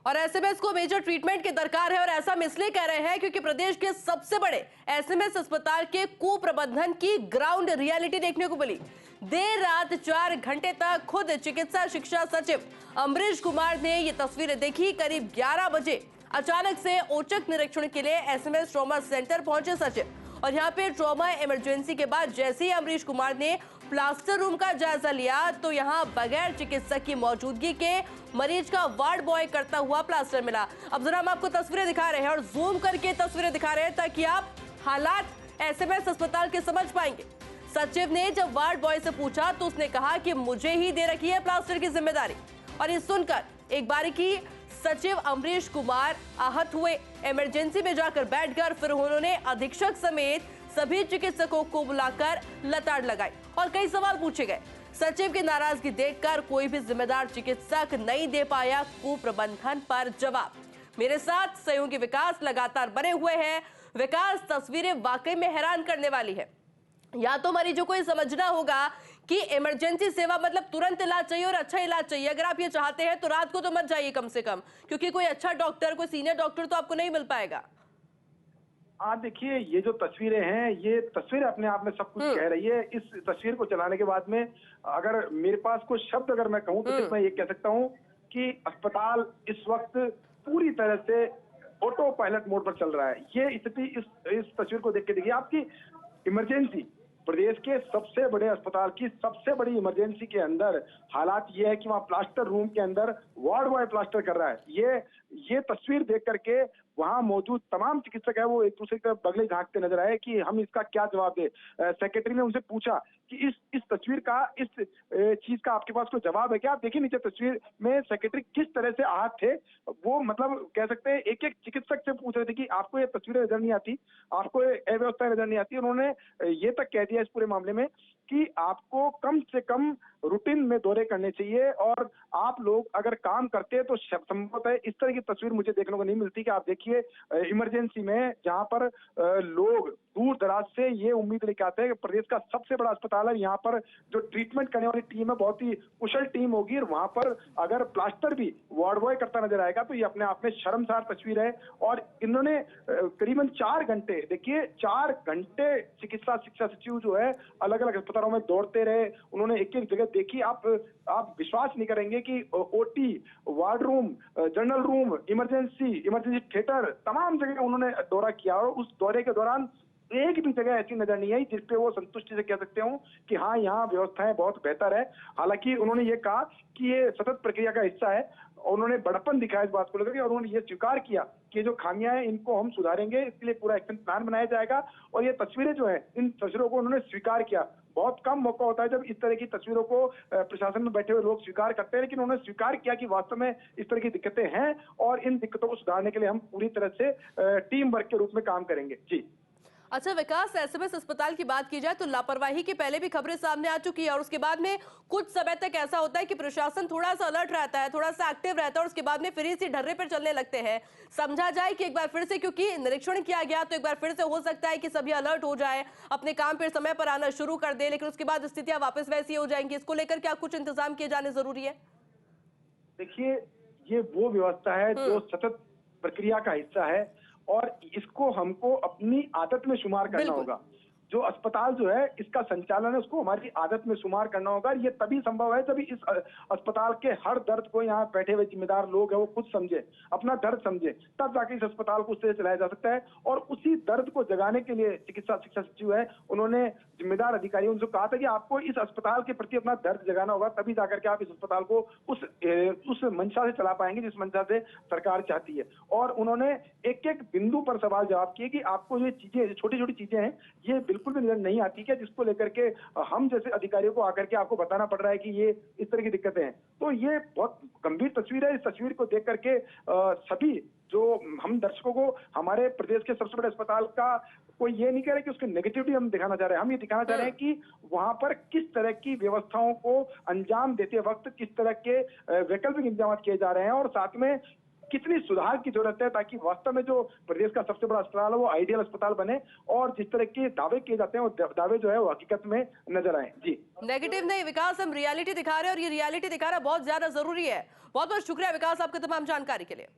और एसएमएस को major treatment की दरकार है और ऐसा हम इसलिए कह रहे हैं क्योंकि प्रदेश के सबसे बड़े एसएमएस अस्पताल के कुप्रबंधन की ग्राउंड रियलिटी देखने को मिली। देर रात 4 घंटे तक खुद चिकित्सा शिक्षा सचिव अमरीश कुमार ने ये तस्वीरें देखी। करीब 11 बजे अचानक से औचक निरीक्षण के लिए एसएमएस ट्रॉमा सेंटर पहुंचे सचिव और यहाँ पे ट्रॉमा इमरजेंसी के बाद जैसे ही अमरीश कुमार ने प्लास्टर रूम का जायजा लिया तो यहाँ बगैर चिकित्सक की मौजूदगी के मरीज का वार्ड बॉय करता हुआ प्लास्टर मिला। अब जरा हम आपको तस्वीरें दिखा रहे हैं और जूम करके तस्वीरें दिखा रहे हैं ताकि आप हालात एसएमएस अस्पताल के समझ पाएंगे। सचिव ने जब वार्ड बॉय से पूछा तो उसने कहा कि मुझे ही दे रखी है प्लास्टर की जिम्मेदारी और ये सुनकर एक बारीकी सचिव अमरीश कुमार आहत हुए। इमरजेंसी में जाकर बैठकर फिर उन्होंने अधीक्षक समेत सभी चिकित्सकों को बुलाकर लताड़ लगाई और कई सवाल पूछे गए। सचिव की नाराजगी देखकर कोई भी जिम्मेदार चिकित्सक नहीं दे पाया कुप्रबंधन पर जवाब। मेरे साथ सहयोगी विकास लगातार बने हुए हैं। विकास, तस्वीरें वाकई में हैरान करने वाली है। या तो मरीजों को ये समझना होगा कि इमरजेंसी सेवा मतलब तुरंत इलाज चाहिए और अच्छा इलाज चाहिए। अगर आप ये चाहते हैं तो रात को तो मत जाइए कम से कम, क्योंकि कोई अच्छा डॉक्टर, कोई सीनियर डॉक्टर तो आपको नहीं मिल पाएगा। देखिए, ये जो तस्वीरें हैं, ये तस्वीर अपने आप में सब कुछ कह रही है। इस तस्वीर को चलाने के बाद में अगर मेरे पास कुछ शब्द अगर मैं कहूँ तो सिर्फ मैं ये कह सकता हूँ कि अस्पताल इस वक्त पूरी तरह से ऑटो पायलट मोड पर चल रहा है। ये स्थिति इस तस्वीर को देख के देखिए, आपकी इमरजेंसी प्रदेश के सबसे बड़े अस्पताल की सबसे बड़ी इमरजेंसी के अंदर हालात ये है कि वहां प्लास्टर रूम के अंदर वार्ड बॉय प्लास्टर कर रहा है। ये तस्वीर देख करके वहां मौजूद तमाम चिकित्सक है वो एक दूसरे की तरफ बगले झांकते नजर आए कि हम इसका क्या जवाब दे। सेक्रेटरी ने उनसे पूछा कि इस तस्वीर का, इस चीज का आपके पास कोई जवाब है क्या? आप देखिए नीचे तस्वीर में सेक्रेटरी किस तरह से आहत थे। वो मतलब कह सकते हैं एक एक चिकित्सक से पूछ रहे थे कि आपको ये तस्वीरें नजर नहीं आती, आपको अव्यवस्था नजर नहीं आती। उन्होंने ये तक कह दिया इस पूरे मामले में कि आपको कम से कम रूटीन में दौरे करने चाहिए और आप लोग अगर काम करते हैं तो संभवतः इस तरह की तस्वीर मुझे देखने को नहीं मिलती। कि आप देखिए इमरजेंसी में जहां पर लोग दूर दराज से ये उम्मीद लेके आते हैं कि प्रदेश का सबसे बड़ा अस्पताल है, यहाँ पर जो ट्रीटमेंट करने वाली टीम है बहुत ही कुशल टीम होगी और वहां पर अगर प्लास्टर भी वार्ड बॉय करता नजर आएगा तो ये अपने आप में शर्मसार तस्वीर है। और इन्होंने करीबन 4 घंटे, देखिए 4 घंटे चिकित्सा शिक्षा सचिव जो है अलग अलग अस्पतालों में दौड़ते रहे। उन्होंने एक एक जगह देखी। आप विश्वास नहीं करेंगे कि OT, ward room, general room, emergency theatre, तमाम जगह उन्होंने दौरा किया और उस दौरे के दौरान एक भी जगह ऐसी नजर नहीं आई जिसपे वो संतुष्टि से कह सकते हो कि हाँ यहाँ व्यवस्थाएं बहुत बेहतर है। हालांकि उन्होंने ये कहा कि ये सतत प्रक्रिया का हिस्सा है। उन्होंने बड़प्पन दिखाया इस बात को लेकर और उन्होंने ये स्वीकार किया कि जो खामियां हैं इनको हम सुधारेंगे, इसके लिए पूरा एक्शन प्लान बनाया जाएगा। और ये तस्वीरें जो है, इन तस्वीरों को उन्होंने स्वीकार किया। बहुत कम मौका होता है जब इस तरह की तस्वीरों को प्रशासन में बैठे हुए लोग स्वीकार करते हैं, लेकिन उन्होंने स्वीकार किया कि वास्तव में इस तरह की दिक्कतें हैं और इन दिक्कतों को सुधारने के लिए हम पूरी तरह से टीम वर्क के रूप में काम करेंगे। जी अच्छा विकास, एसएमएस अस्पताल की बात की जाए तो लापरवाही की पहले भी खबरें सामने आ चुकी है और उसके बाद में कुछ समय तक ऐसा होता है कि प्रशासन थोड़ा सा अलर्ट रहता है, थोड़ा सा एक्टिव रहता है और उसके बाद में फिर इसी ढर्रे पर चलने लगते हैं। समझा जाए कि एक बार फिर से, क्योंकि निरीक्षण किया गया तो एक बार फिर से हो सकता है कि सभी अलर्ट हो जाए, अपने काम पर समय पर आना शुरू कर दे, लेकिन उसके बाद स्थितियां वापस वैसी हो जाएंगी। इसको लेकर क्या कुछ इंतजाम किए जाने जरूरी है? देखिए, ये वो व्यवस्था है जो सतत प्रक्रिया का हिस्सा है और इसको हमको अपनी आदत में शुमार करना होगा। जो अस्पताल जो है इसका संचालन है उसको हमारी आदत में शुमार करना होगा। ये तभी संभव है जब इस अस्पताल के हर दर्द को यहाँ बैठे हुए जिम्मेदार लोग हैं वो खुद समझे, अपना दर्द समझे, तब जाके इस अस्पताल को उससे चलाया जा सकता है। और उसी दर्द को जगाने के लिए चिकित्सा शिक्षा सचिव है, उन्होंने जिम्मेदार अधिकारियों से कहा था कि आपको इस अस्पताल के प्रति अपना दर्द जगाना होगा, तभी जाकर के आप इस अस्पताल को उस मंशा से चला पाएंगे जिस मंशा से सरकार चाहती है। और उन्होंने एक एक बिंदु पर सवाल जवाब किए कि आपको ये चीजें, छोटी छोटी चीजें हैं, ये बिल्कुल भी नजर नहीं आती क्या, जिसको लेकर के हम जैसे अधिकारियों को आकर के आपको बताना पड़ रहा है कि ये इस तरह की दिक्कतें हैं। तो ये बहुत गंभीर तस्वीर है। इस तस्वीर को देख करके सभी जो हम दर्शकों को हमारे प्रदेश के सबसे बड़े अस्पताल का कोई ये नहीं कह रहे कि उसकी नेगेटिविटी हम दिखाना चाह रहे हैं, हम ये दिखाना चाह रहे हैं कि वहां पर किस तरह की व्यवस्थाओं को अंजाम देते वक्त किस तरह के वैकल्पिक इंतजाम किए जा रहे हैं और साथ में कितनी सुधार की जरूरत है, ताकि वास्तव में जो प्रदेश का सबसे बड़ा अस्पताल है वो आइडियल अस्पताल बने और जिस तरह के दावे किए जाते हैं वो दावे जो है वो हकीकत में नजर आए। जी, नेगेटिव नहीं विकास, हम रियलिटी दिखा रहे हैं और ये रियलिटी दिखाना बहुत ज्यादा जरूरी है। बहुत बहुत शुक्रिया विकास आपकी तमाम जानकारी के लिए।